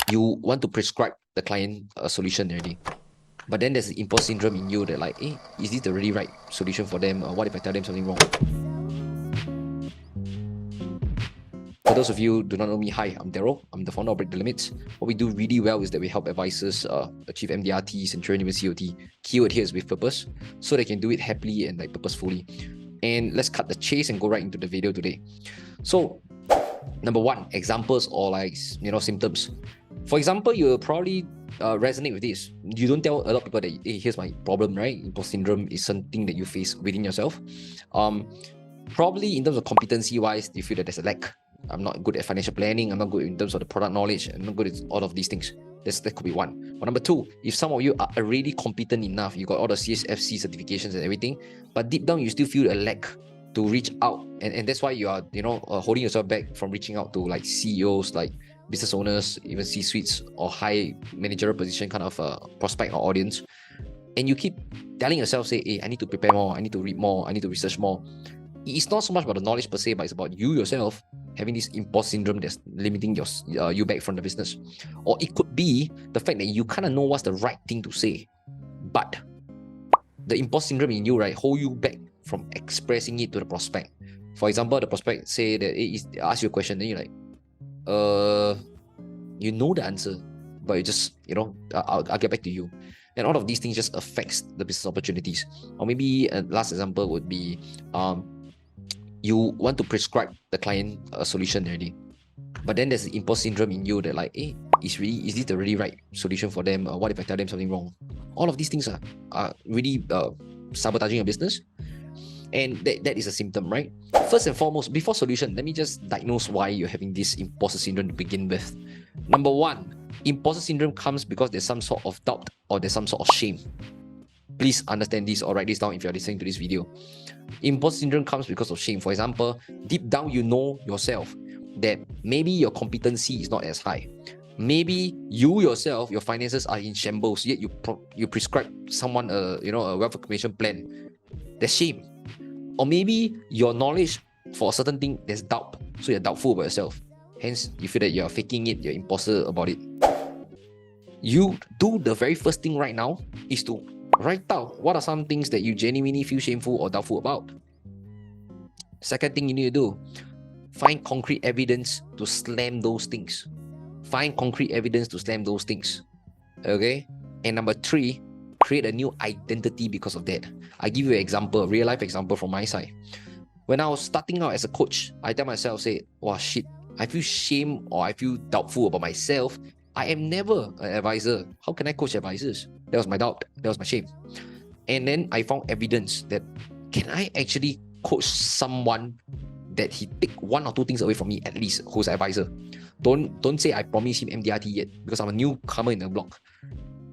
you want to prescribe the client a solution already. But then there's the imposter syndrome in you that like, hey, is this the really right solution for them? Or what if I tell them something wrong? For those of you who do not know me, hi, I'm Daryl. I'm the founder of Break the Limits. What we do really well is that we help advisors achieve MDRT, Centurion, even COT. Keyword here is with purpose, so they can do it happily and like purposefully. And let's cut the chase and go right into the video today. So, number one, examples or like, symptoms. For example, you'll probably resonate with this. You don't tell a lot of people that, hey, here's my problem, right? Imposter syndrome is something that you face within yourself. Probably in terms of competency-wise, you feel that there's a lack. I'm not good at financial planning. I'm not good in terms of the product knowledge. I'm not good at all of these things. That could be one. But number two, if some of you are already competent enough, you got all the CSFC certifications and everything, but deep down you still feel a lack to reach out, and that's why you are, holding yourself back from reaching out to like CEOs, like business owners, even C-suites or high managerial position kind of prospect or audience, and you keep telling yourself, say, hey, I need to prepare more, I need to read more, I need to research more. It's not so much about the knowledge per se, but it's about you yourself having this imposter syndrome that's limiting you back from the business. Or it could be the fact that you kind of know what's the right thing to say, but the imposter syndrome in you, right, hold you back from expressing it to the prospect. For example, the prospect say that, hey, ask you a question, then you're like, you know the answer, but you just, I'll get back to you. And all of these things just affects the business opportunities. Or maybe a last example would be, you want to prescribe the client a solution already, but then there's the imposter syndrome in you that like, hey, is this the really right solution for them? What if I tell them something wrong? All of these things are really sabotaging your business, and that is a symptom, right? First and foremost, before solution, let me just diagnose why you're having this imposter syndrome to begin with. Number one, imposter syndrome comes because there's some sort of doubt or there's some sort of shame. Please understand this or write this down if you're listening to this video. Imposter syndrome comes because of shame. For example, deep down you know yourself that maybe your competency is not as high. Maybe you yourself, your finances are in shambles, yet you prescribe someone a wealth accumulation plan. There's shame. Or maybe your knowledge for a certain thing, there's doubt, so you're doubtful about yourself. Hence, you feel that you're faking it, you're imposter about it. You do the very first thing right now is to write out what are some things that you genuinely feel shameful or doubtful about. Second thing you need to do, find concrete evidence to slam those things. Find concrete evidence to slam those things. Okay? And number three, create a new identity because of that. I give you an example, a real life example from my side. When I was starting out as a coach, I tell myself, say, wow, shit, I feel shame or I feel doubtful about myself. I am never an advisor. How can I coach advisors? That was my doubt. That was my shame. And then I found evidence that can I actually coach someone that he take one or two things away from me at least, who's an advisor. Don't say I promise him MDRT yet, because I'm a newcomer in the block.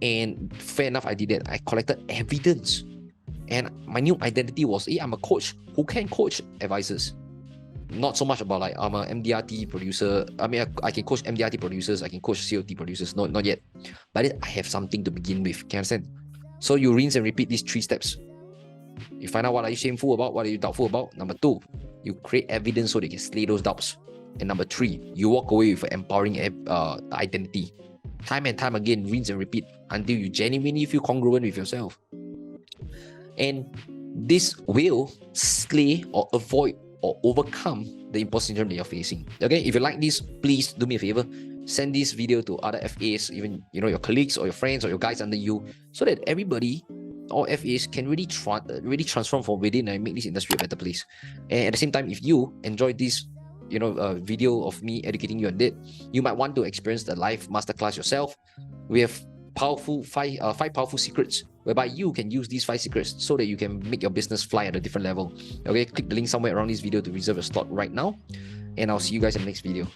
And fair enough, I did that. I collected evidence. And my new identity was, hey, I'm a coach who can coach advisors. Not so much about like I'm an MDRT producer. I mean, I can coach MDRT producers, I can coach COT producers, not yet. But I have something to begin with. Can you understand? So you rinse and repeat these 3 steps. You find out what are you shameful about, what are you doubtful about. Number 2, you create evidence so they can slay those doubts. And number 3, you walk away with an empowering identity. Time and time again, rinse and repeat until you genuinely feel congruent with yourself. And this will slay or avoid or overcome the imposter syndrome that you're facing. Okay, if you like this, please do me a favor, send this video to other FAs, even your colleagues or your friends or your guys under you, so that everybody, all FAs, can really transform from within and make this industry a better place. And at the same time, if you enjoyed this video of me educating you on it, you might want to experience the live masterclass yourself. We have five powerful secrets whereby you can use these 5 secrets so that you can make your business fly at a different level. Okay, click the link somewhere around this video to reserve a slot right now, and I'll see you guys in the next video.